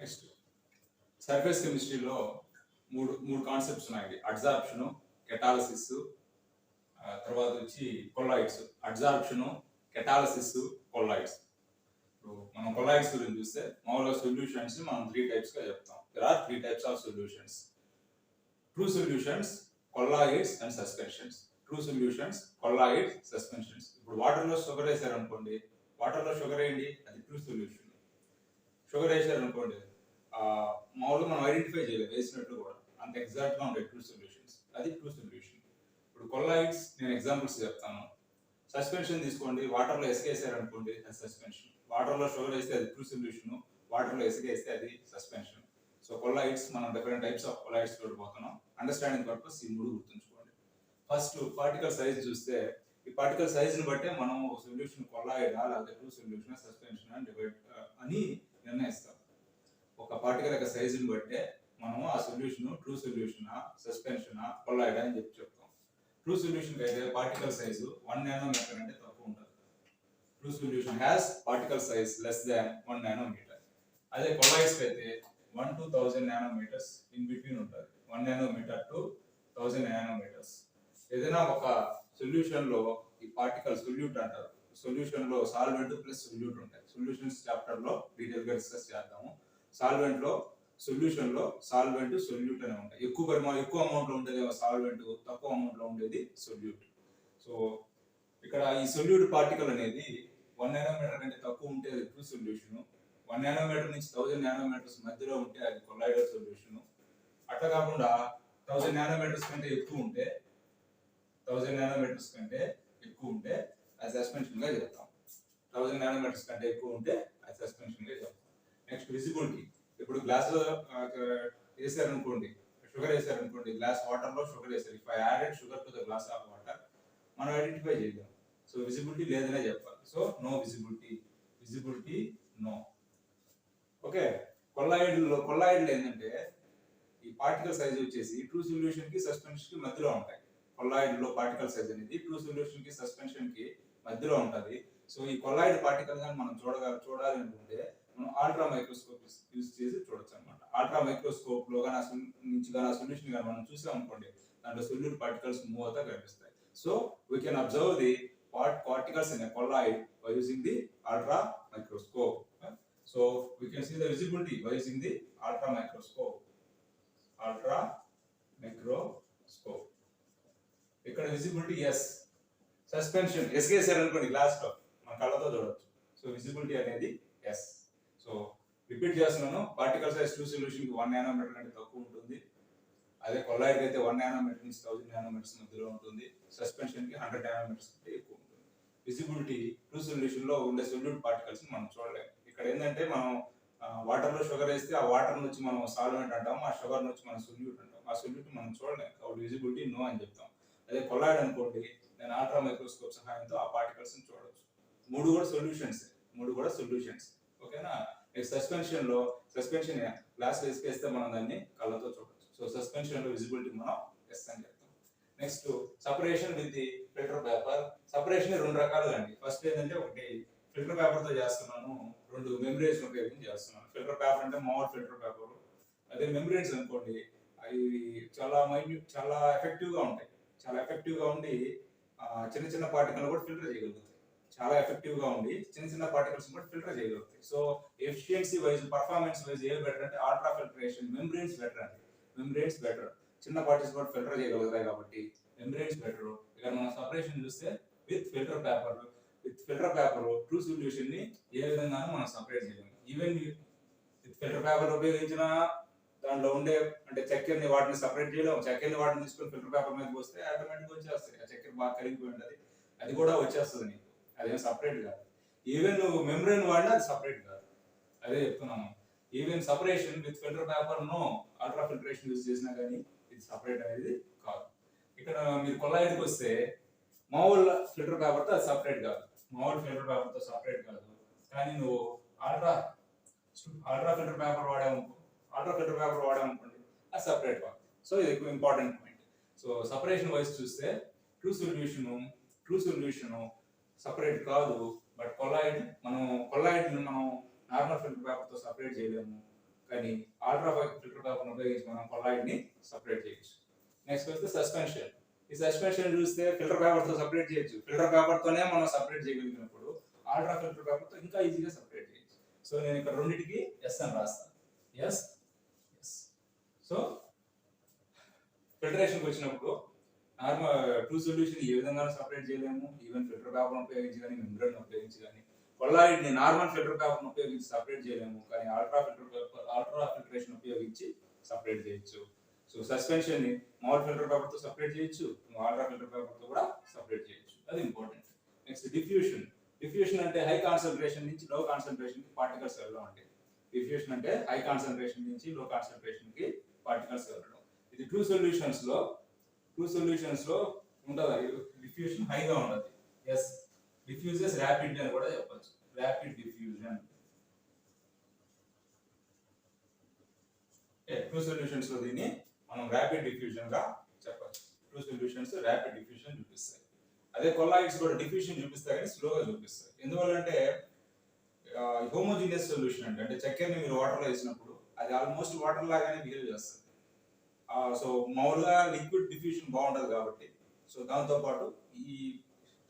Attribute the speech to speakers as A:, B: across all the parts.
A: Next surface కెమిస్ట్రీలో మూడు concepts ఉన్నాయి. అడ్జార్ప్షన్, కెటాలసిస్, తర్వాత వచ్చి కొల్లాయిడ్స్. Adsorption, catalysis, కొల్లాయిడ్స్. ఇప్పుడు మనం కొల్లాయిడ్స్ గురించి చూస్తే మామూలుగా సొల్యూషన్స్ మనం 3 types గా చెప్తాం. There are 3 types of solutions. True solutions, colloids and suspensions. True solutions, colloids, suspensions. ఇప్పుడు వాటర్లో షుగర్ వేసారు అనుకోండి, వాటర్లో షుగర్ వేయండి, అది ట్రూ సొల్యూషన్. షుగర్ వేసారు అనుకోండి, మామూలుగా మనం ఐడెంటిఫై చేయలేదు వేసినట్లు కూడా, అంత ఎగ్జాక్ట్గా ఉంటాయి ట్రూ సొల్యూషన్స్, అది ట్రూ సొల్యూషన్. ఇప్పుడు కొల్లాయిడ్స్ నేను ఎగ్జాంపుల్స్ చెప్తాను. సస్పెన్షన్ తీసుకోండి, వాటర్లో ఎసిగేసారు అనుకోండి, అది సస్పెన్షన్. వాటర్లో షుగర్ వేస్తే అది ట్రూ సొల్యూషన్, వాటర్లో ఎసిగేస్తే అది సస్పెన్షన్. సో కొల్లాయిడ్స్ మనం డిఫరెంట్ టైప్స్ ఆఫ్ కొల్లాయిడ్స్ చూడబోతున్నాం. అండర్స్టాండింగ్ పర్పస్ ఈ 3 గుర్తుంచుకోండి. ఫస్ట్ పార్టికల్ సైజ్ చూస్తే, ఈ పార్టికల్ సైజ్ని బట్టే మనం సొల్యూషన్ కొల్లాయిడా లేకపోతే ట్రూ సొల్యూషన్ సస్పెన్షన్ అని డివైడ్ అని నిర్ణయిస్తాం. ఒక పార్టికల్ యొక్క సైజుని బట్టే మనం ఆ సొల్యూషన్ ట్రూ సొల్యూషనా సస్పెన్షనా కొల్లాయిడా అని చెప్తాం. ట్రూ సొల్యూషన్ అయితే పార్టికల్ సైజు 1 nanometer అంటే తక్కువ ఉంటుంది. True solution has particle size less than 1 nanometer. అదే కొల్లాయిడ్స్ అయితే 1 to 1000 nanometers ఇన్ బిట్వీన్ ఉంటుంది. 1 nanometer to 1000 nanometers. ఏదైనా ఒక సొల్యూషన్ లో ఈ పార్టికల్ సొల్యూట్ అంటారు. సొల్యూషన్ లో సాల్వెంట్ ప్లస్ సొల్యూట్ ఉంటాయి. సొల్యూషన్స్ చాప్టర్ లో డీటెయిల్ గా డిస్కస్ చేద్దాము. సాల్వెంట్ లో సొల్యూషన్ లో సాల్వెంట్ సొల్యూట్ అని ఉంటాయి. ఎక్కువ అమౌంట్ లో ఉండేది సాల్వెంట్, తక్కువ అమౌంట్ లో ఉండేది సొల్యూట్. సో ఇక్కడ ఈ సొల్యూట్ పార్టికల్ అనేది 1 nanometer కంటే తక్కువ ఉంటే అది ట్రూ సొల్యూషన్. 1 nanometer నుంచి 1000 nanometers మధ్యలో ఉంటే అది కొల్లాయిడల్ సొల్యూషన్. అట్లా కాకుండా 1000 nanometers కంటే ఎక్కువ ఉంటే, 1000 nanometers కంటే ఎక్కువ ఉంటే అది సస్పెన్షన్ గా చెప్తాం. 1000 nanometers కంటే ఎక్కువ ఉంటే అది సస్పెన్షన్ గా చెప్తాం. Next visibility. ఇప్పుడు గ్లాస్ లో వేసారనుకోండి, షుగర్ వేసారనుకోండి, గ్లాస్ వాటర్ లో షుగర్ వేసారు. If I added sugar to the glass of water, మనం ఐడెంటిఫై చేయలేం. సో విజిబిలిటీ లేదనే చెప్పాలి. So no visibility, visibility no. Okay, కొల్లాయిడ్లు ఏంటంటే ఈ పార్టికల్ సైజ్ వచ్చేసి ట్రూ సొల్యూషన్ కి సస్పెన్షన్ కి మధ్యలో ఉంటాయి. కొల్లాయిడ్ లో పార్టికల్ సైజ్ అనేది ట్రూ సొల్యూషన్ కి సస్పెన్షన్ కి మధ్యలో ఉంటుంది. సో ఈ కొల్లాయిడ్ పార్టికల్ గా మనం చూడాలి అనుకుంటే మనం అల్ట్రా మైక్రోస్కోప్ యూజ్ చేసి చూడొచ్చు అనమాట. అల్ట్రా మైక్రోస్కోప్ లో నుంచి సొల్యూషన్ గా మనం చూసాం అనుకోండి, దాంట్లో సొల్యూట్ పార్టికల్స్ మూవ్ అవుతా కనిపిస్తాయి. So we can observe the particles in a colloid by using the ultra microscope. So we can see the visibility by using the ultra microscope. Ultra microscope. ఇక్కడ visibility yes, suspension yes చేశారు అనుకోండి glass లో, మన కళ్ళతో చూడొచ్చు. So visibility అనేది yes. So repeat చేస్తున్నాను, particle size true solution కి 1 nanometer కంటే తక్కువ ఉంటుంది. అదే కొల్లాయిడ్ అయితే 1 nanometer నుంచి 1000 nanometers మధ్యలో ఉంటుంది. సస్పెన్షన్ కి 100 nanometers కంటే ఎక్కువ ఉంటుంది. విజిబిలిటీ ట్రూ సొల్యూషన్ లో ఉండే సొల్యూట్ పార్టికల్స్ మనం చూడలేము. ఇక్కడ ఏంటంటే మనం వాటర్ లో షుగర్ వేస్తే ఆ వాటర్ నుంచి మనం సాల్వెంట్ అంటాము, ఆ షుగర్ నుంచి మనం సొల్యూట్ అంటాం. ఆ సొల్యూట్ మనం చూడలేము, కాబట్టి విజిబిలిటీ నో అని చెప్తాం. అదే కొల్లాయిడ్ అనుకోండి, నేను అల్ట్రా మైక్రోస్కోప్ సహాయంతో ఆ పార్టికల్స్ ని చూడొచ్చు. మూడు కూడా సొల్యూషన్స్. ఓకేనా. సస్పెన్షన్ లో గ్లాస్ వేసుకేస్తే మనం దాన్ని కళ్ళతో చూడొచ్చు. సో సస్పెన్షన్ లో విజిబిలిటీ మనం ఎస్ అని చెప్తాం. Next separation with the filter paper. Separation 2 రకాలుగా అండి. ఫస్ట్ ఏంటంటే ఒకటి ఫిల్టర్ పేపర్ తో చేస్తున్నాను, 2 మెమ్బ్రేన్స్ ఉపయోగించి చేస్తున్నాను. ఫిల్టర్ పేపర్ అంటే మామూలు ఫిల్టర్ పేపర్. అదే మెమ్బ్రేన్స్ అనుకోండి, అవి చాలా ఎఫెక్టివ్ గా ఉంటాయి. చాలా ఎఫెక్టివ్ గా ఉండి చిన్న పార్టికల్ కూడా ఫిల్టర్ చేయగలుగుతాయి. చాలా ఎఫెక్టివ్ గా ఉండి చిన్న పార్టికల్స్ కూడా ఫిల్టర్ చేయగలుగుతాయి. So efficiency wise, performance wise ఏది బెటర్ అంటే అల్ట్రా ఫిల్టరేషన్, మెమ్బ్రేన్స్ బెటర్ అండి. మెమ్బ్రేన్స్ బెటర్, చిన్న పార్టికల్స్ కూడా ఫిల్టర్ చేయగలుగుతాయి కాబట్టి మెమ్బ్రేన్స్ బెటర్. ఇక్కడ మనం సపరేషన్ చూస్తే with filter paper true solution ని ఏ విధంగానూ మనం సపరేట్ చేయలేము. ఈవెన్ విత్ ఫిల్టర్ పేపర్ ఉపయోగించిన దాంట్లో ఉండే అంటే చక్కెరని వాటిని సపరేట్ చేయలేము. చక్కెరని వాటిని తీసుకొని ఫిల్టర్ పేపర్ మీద పోస్తే ఆటోమేటిక్గా వచ్చేస్తాయి. ఆ చక్కెర బాగా కరిగిపోయి ఉంటుంది, అది కూడా వచ్చేస్తుంది నీకు. అదేం సపరేట్ కాదు. ఈవెన్ నువ్వు మెమ్బ్రేన్ వాడినా అది సపరేట్ కాదు. అదే చెప్తున్నాము, even separation with filter paper no, ultra filtration use చేసినా కానీ ఇది సపరేట్ అనేది కాదు. ఇక్కడ మీరు కొల్లాయిడ్కి వస్తే మామూలు ఫిల్టర్ పేపర్తో అది సపరేట్ కాదు. కానీ నువ్వు అల్ట్రా ఫిల్టర్ పేపర్ వాడామనుకోండి, అది సపరేట్ కాదు. సో ఇది ఎక్కువ important point. So separation wise చూస్తే ట్రూ సొల్యూషన్ సపరేట్ కాదు. బట్ కొల్లాయిడ్ మనం నార్మల్ ఫిల్టర్ పేపర్ తో సపరేట్ చేయలేము. కానీ అల్ట్రా ఫిల్టర్ పేపర్ని ఉపయోగించి మనం కొల్లాయిడ్ ని సపరేట్ చేయొచ్చు. నెక్స్ట్ వస్తే సస్పెన్షన్. ఈ సస్పెన్షన్ చూస్తే ఫిల్టర్ పేపర్ తో సపరేట్ చేయొచ్చు. ఫిల్టర్ పేపర్ తోనే మనం సపరేట్ చేయగలిగినప్పుడు అల్ట్రా ఫిల్టర్ పేపర్ తో ఇంకా ఈజీగా సపరేట్ చేయొచ్చు. సో నేను ఇక్కడ రెండింటికి ఎస్ అని రాస్తాను. Yes yes. సో ఫిల్టరేషన్కి వచ్చినప్పుడు నార్మల్ టూ సొల్యూషన్ ఏ విధంగా సపరేట్ చేయలేము. ఈవెన్ ఫిల్టర్ పేపర్ ఉపయోగించి కానీ మెంబ్రేన్ ఉపయోగించి కానీ కొల్లాయిడ్ ని నార్మల్ ఫిల్టర్ పేపర్ ఉపయోగించి సపరేట్ చేయలేము. కానీ అల్ట్రా ఫిల్టరేషన్ ఉపయోగించి సపరేట్ చేయొచ్చు. సో సస్పెన్షన్ ని మామూలు ఫిల్టర్ పేపర్ తో సపరేట్ చేయొచ్చు, అల్ట్రా ఫిల్టర్ పేపర్ తో కూడా సపరేట్ చేయొచ్చు. అది ఇంపార్టెంట్. Next diffusion. డిఫ్యూషన్ అంటే హై కాన్సంట్రేషన్ నుంచి లో కాన్సంట్రేషన్ కి పార్టికల్స్ వెళ్ళడం అంటే. డిఫ్యూషన్ అంటే హై కాన్సంట్రేషన్ నుంచి లో కాన్సంట్రేషన్ కి పార్టికల్స్ వెళ్ళడం. ఇది టూ సొల్యూషన్స్ లో ఉంటుంది. డిఫ్యూషన్ హైగా ఉండదు. ఎస్ డిఫ్యూజెస్ ర్యాపిడ్ అని కూడా చెప్పొచ్చు. Rapid diffusion. టూ సొల్యూషన్స్ లో దీన్ని మనం ర్యాపిడ్ డిఫ్యూజన్ గా చెప్పొచ్చు. టూ సొల్యూషన్స్ ర్యాపిడ్ డిఫ్యూజన్ చూపిస్తాయి. అదే కొల్లాయిడ్స్ కూడా డిఫ్యూజన్ చూపిస్తాయి కానీ స్లోగా చూపిస్తాయి. ఎందువల్లంటే హోమోజీనియస్ సొల్యూషన్ అంటే చక్కెరని మీరు వాటర్ లో వేసినప్పుడు అది ఆల్మోస్ట్ వాటర్ లాగానే బిహేవ్ చేస్తుంది. సో మామూలుగా లిక్విడ్ డిఫ్యూజన్ బాగుంటది కాబట్టి, సో దాంతో పాటు ఈ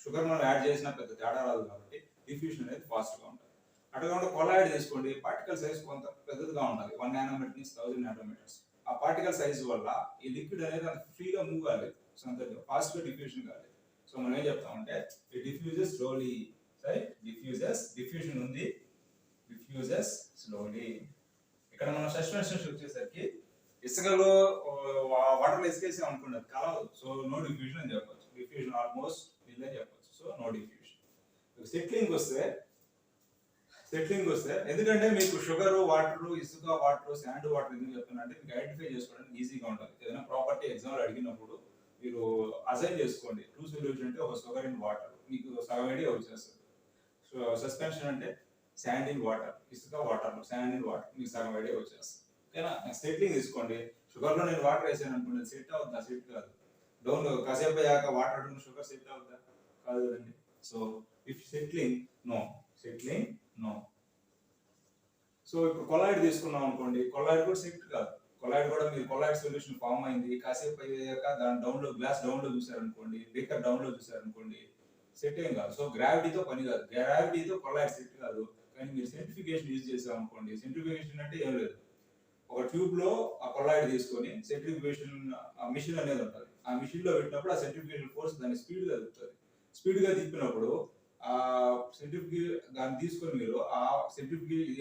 A: షుగర్ మనం యాడ్ చేసినా పెద్ద తేడా రాదు కాబట్టి డిఫ్యూజన్ అనేది ఫాస్ట్ గా ఉంటుంది. అటుగా కొల్లాయిడ్ తీసుకోండి, పార్టికల్ సైజ్ కొంత పెద్దదిగా ఉంటుంది. 1 నానోమీటర్ నుంచి 1000 నానోమీటర్స్. ఆ పార్టికల్ సైజ్ వల్ల ఈ లిక్విడ్ అనేది అంత ఫ్రీగా మూవ్ కాలేదు, సో అంత ఫాస్ట్ గా డిఫ్యూజన్ కాలేదు. సో మనం ఏం చెప్తామంటే ఇట్ డిఫ్యూజెస్ స్లోలీ. సరే డిఫ్యూజన్ ఉంది, డిఫ్యూజెస్ స్లోలీ. ఇక్కడ మనం సస్పెన్షన్ వచ్చేసరికి ఇసుకలో వాటర్ లో ఇసుకేసాం అనుకున్నది కలవదు. సో నో డిఫ్యూజన్ అని చెప్పొచ్చు. డిఫ్యూజన్ ఆల్మోస్ట్ నిల్ అని చెప్పొచ్చు. So no diffusion. సెట్లింగ్ వస్తే ఎందుకంటే మీకు షుగర్ వాటర్, ఇసుక వాటర్, శాండ్ వాటర్ ఎందుకు చెప్తున్నా అంటే మీకు ఐడెంటిఫై చేసుకోవడానికి ఈజీగా ఉంటుంది. ఏదైనా ప్రాపర్టీ ఎగ్జామ్ అడిగినప్పుడు మీరు అసైన్ చేసుకోండి. టూ సొల్యూషన్ అంటే ఒక షుగర్ ఇన్ వాటర్, మీకు సగం ఐడియా వచ్చేస్తుంది. సో సస్పెన్షన్ అంటే శాండ్ ఇన్ వాటర్, ఇసుక వాటర్, శాండ్ ఇన్ వాటర్, మీకు సగం ఐడియా వచ్చేస్తుంది. ఓకేనా? సెట్లింగ్ తీసుకోండి. షుగర్ లో నేను వాటర్ వేసాను అనుకోండి, సెట్ అవుతుందా? సెట్ కాదు. డౌన్ కాసేపు అయ్యాక వాటర్ షుగర్ సెట్ అవుతుందా? కాదు కదండి. So if settling no. So ఇప్పుడు కొల్లాయిడ్ తీసుకున్నాం అనుకోండి, కొల్లాయిడ్ కూడా సెట్ కాదు. కొల్లాయిడ్ కూడా మీరు కొల్లాయిడ్ సొల్యూషన్ ఫామ్ అయింది, కాసేపు అయ్యాక దాని డౌన్ లో గ్లాస్ డౌన్ లో చూసారనుకోండి, బేకర్ డౌన్ లో చూసారనుకోండి, సెట్ ఏం కాదు. సో గ్రావిటీతో పని కాదు. గ్రావిటీతో కొల్లాయిడ్ సెట్ కాదు. కానీ మీరు సెంట్రిఫికేషన్ యూజ్ చేసామనుకోండి, సెంట్రిఫికేషన్ అంటే ఏం లేదు, ఒక ట్యూబ్ లో ఆ కొల్లాయిడ్ తీసుకొని సెంట్రిఫికేషన్ మిషన్ అనేది ఉంటుంది. ఆ మిషన్ లో పెట్టినప్పుడు ఆ సెంట్రిఫికేషన్ ఫోర్స్ దాన్ని స్పీడ్ గా తిప్పుతుంది. స్పీడ్ గా తిప్పినప్పుడు ఆ దాన్ని తీసుకొని మీరు ఆ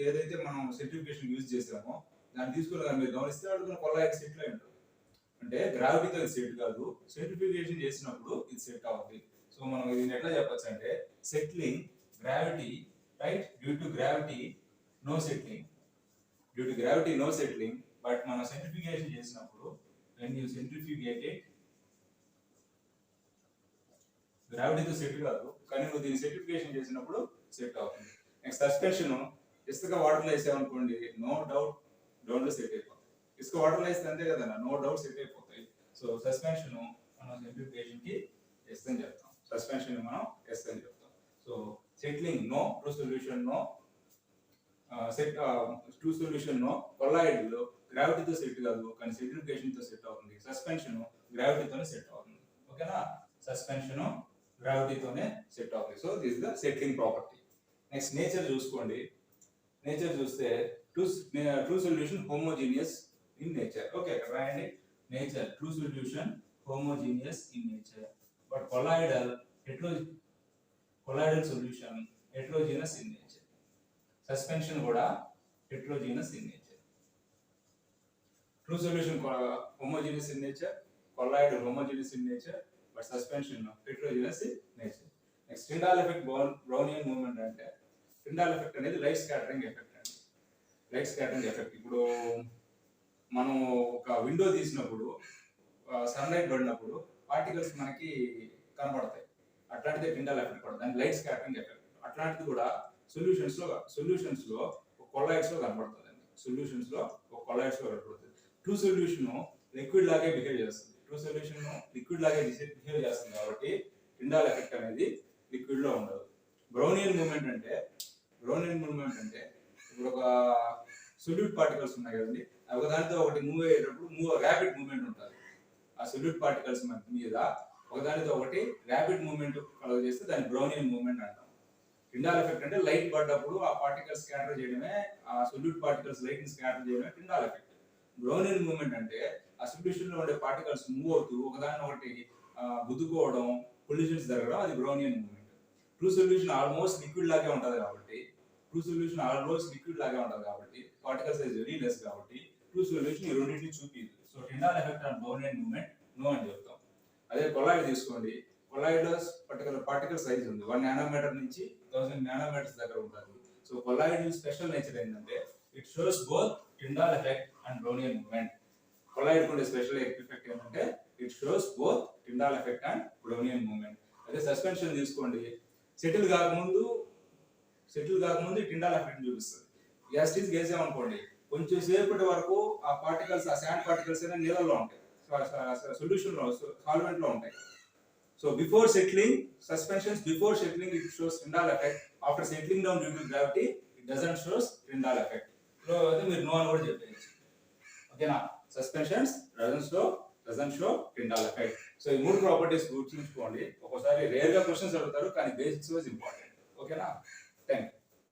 A: ఏదైతే మనం సెంట్రిఫికేషన్ యూజ్ చేసామో దాన్ని తీసుకొని మీరు గమనిస్తే అడుగున కొల్లాయిడ్ సెట్ అయి ఉంటుంది. అంటే గ్రావిటీతో సెట్ కాదు, సెంట్రిఫికేషన్ చేసినప్పుడు ఇది సెట్ అవుతుంది. సో మనం దీన్ని ఎట్లా చెప్పొచ్చు అంటే settling gravity, right? Due to gravity no settling, but మనం సెంట్రిఫికేషన్ చేసినప్పుడు when you centrifugate it, గ్రావిటీతో సెట్ కాదు కానీ నువ్వు దీన్ని సెంట్రిఫికేషన్ చేసినప్పుడు సెట్ అవుతుంది. Next suspension. ఇసుక వాటర్లో వేసామనుకోండి, నో డౌట్ డౌన్ లో సెట్ అయిపోతుంది. ఇసుక వాటర్లో వేస్తే అంతే కదా, నో డౌట్ సెట్ అయిపోతాయి. సో సస్పెన్షన్ మనం సెంట్రిఫికేషన్ కి ఎస్ అని చెప్తాం. So settling no, true solution no, colloid లో గ్రావిటీతో సెట్ కాదు కానీ సెంట్రిఫికేషన్ తో సెట్ అవుతుంది. సస్పెన్షన్ గ్రావిటీతోనే సెట్ అవుతుంది. ఓకేనా? సస్పెన్షన్ గ్రావిటీతోనే సెట్ అవుతుంది. So this is the settling property. Next nature చూసుకోండి. నేచర్ చూస్తే true solution homogeneous in nature. Okay, ఇక్కడ రాయండి. Nature true solution homogeneous in nature, but colloidal solution heterogeneous in nature. Suspension కూడా heterogeneous in nature. True solution homogeneous in nature, colloid homogeneous in nature, but suspension heterogeneous in nature. Next Tyndall effect, Brownian movement అంటే Tyndall effect అనేది light scattering effect అండి. Light scattering effect ఇప్పుడు మనం ఒక window తీసినప్పుడు sunlight పడినప్పుడు particles మనకి కనబడతాయి. అట్లాంటిదే టిండాల్ ఎఫెక్ట్ కూడా, దాని లైట్ స్కాటరింగ్ ఎఫెక్ట్. అట్లాంటిది కూడా సొల్యూషన్స్ లో కొల్లాయిడ్స్ లో కనబడుతుందండి. టూ సొల్యూషన్ లిక్విడ్ లాగే బిహేవ్ చేస్తుంది. కాబట్టి టిండాల్ ఎఫెక్ట్ అనేది లిక్విడ్ లో ఉండదు. బ్రౌనియన్ మూవ్మెంట్ అంటే ఇప్పుడు ఒక సొల్యూట్ పార్టికల్స్ ఉన్నాయి కదండి, ఒకదానితో ఒకటి మూవ్ అయ్యేటప్పుడు ర్యాపిడ్ మూవ్మెంట్ ఉంటుంది. ఆ సొల్యూట్ పార్టికల్స్ మీద ఒకదానితో ఒకటి ర్యాపిడ్ మూవ్మెంట్ కలగ చేస్తే దాన్ని బ్రౌనియన్ మూవ్మెంట్ అంటాం. టిండాల్ ఎఫెక్ట్ అంటే లైట్ పడ్డప్పుడు ఆ పార్టికల్స్ స్కాటర్ చేయడమే, ఆ సొల్యూట్ పార్టికల్స్ లైట్ ని స్కాటర్ చేయడమే టిండాల్ ఎఫెక్ట్. బ్రౌనియన్ మూవ్మెంట్ అంటే ఆ సొల్యూషన్ లో ఉండే పార్టికల్స్ మూవ్ అవుతూ ఒకదాని ఒకటి గుద్దుకోవడం, కొలిజన్స్ జరగడం, అది Brownian movement. True solution almost liquid లాగే ఉంటుంది కాబట్టి పార్టికల్ సైజ్ వెరీ లెస్ కాబట్టి ట్రూ సొల్యూషన్ ఈ రెండింటిని చూపించదు. So Tyndall effect and Brownian movement no అని చెప్తాం. అదే కొలాయిడ్ తీసుకోండి, కొలాయిడ్ లో పర్టికులర్ పార్టికల్ సైజ్ ఉంది, 1 నానోమీటర్ నుంచి 1000 నానోమీటర్స్ దగ్గర ఉంటుంది. సో కొలాయిడ్ స్పెషల్ నేచర్ ఏంటంటే it shows both Tyndall effect and Brownian movement. Colloid ఉండే స్పెషల్ ఎఫెక్ట్ ఏంటంటే it shows both Tyndall effect and Brownian movement. అదే సస్పెన్షన్ తీసుకోండి, సెటిల్ కాకముందు టిండాల్ ఎఫెక్ట్ చూపిస్తుంది. గ్యాస్ట్రీస్ గేసామనుకోండి, కొంచెం సేపటి వరకు ఆ పార్టికల్స్, ఆ శాండ్ పార్టికల్స్ అయినా నీళ్ళలో ఉంటాయి, సొల్యూషన్ లో సాల్వెంట్ లో ఉంటాయి. So before settling, suspensions before settling it shows Tyndall effect. After settling down due to gravity it doesn't shows Tyndall effect. So అయితే మీరు నో అని కూడా చెప్పేయచ్చు. ఓకేనా? Suspensions doesn't show Tyndall effect. So ఈ మూడు ప్రాపర్టీస్ గుర్తుంచుకోండి. ఒక్కోసారి రేర్ గా క్వశ్చన్స్ అడుగుతారు, కానీ బేసిక్స్ వాజ్ ఇంపార్టెంట్. ఓకేనా? Thank you.